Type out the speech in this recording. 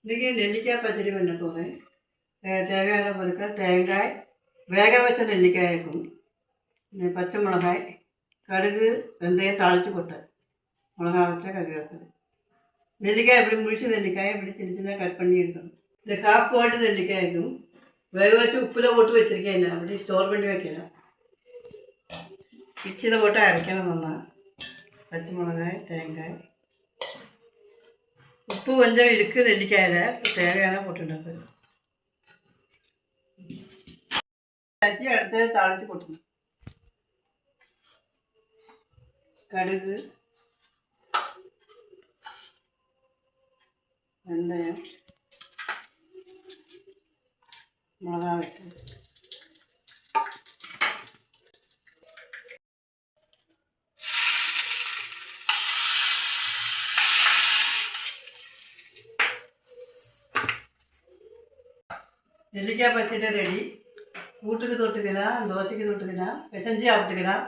இன்றைக்கி நெல்லிக்காய் பச்சடி பண்ண போகிறேன். தேவையான பொருட்கள்: தேங்காய், வேக வச்ச நெல்லிக்காய் இருக்கும், பச்சை மிளகாய், கடுகு, வெந்தயம் தாளித்து போட்டேன், மிளகா வச்ச கருவேப்பிலை. நெல்லிக்காய் எப்படி முழிச்சு நெல்லிக்காய் இப்படி சின்ன சின்ன கட் பண்ணி எடுக்கணும். இந்த காப்பு போட்டு நெல்லிக்காய் இருக்கும், வேக வச்சு உப்பில் போட்டு வச்சுருக்கேன், அப்படி ஸ்டோர் பண்ணி வைக்கலாம். மிக்சியில் போட்டு அரைக்கணும் நல்லா. பச்சை மிளகாய், தேங்காய், உப்பு கொஞ்சம் இருக்குது நெல்லிக்காயில், தேவையான போட்டுட்டு வச்சு அடுத்தது தாளித்து போட்டுக்கணும். கடுகு, வெந்தயம், மிளகா வச்சு நெல்லிக்காய் பச்சடி ரெடி. கூட்டுக்கு தொட்டுக்கலாம், தோசைக்கு தொட்டுக்கலாம், பிசைஞ்சு சாப்பிட்டுக்கலாம்.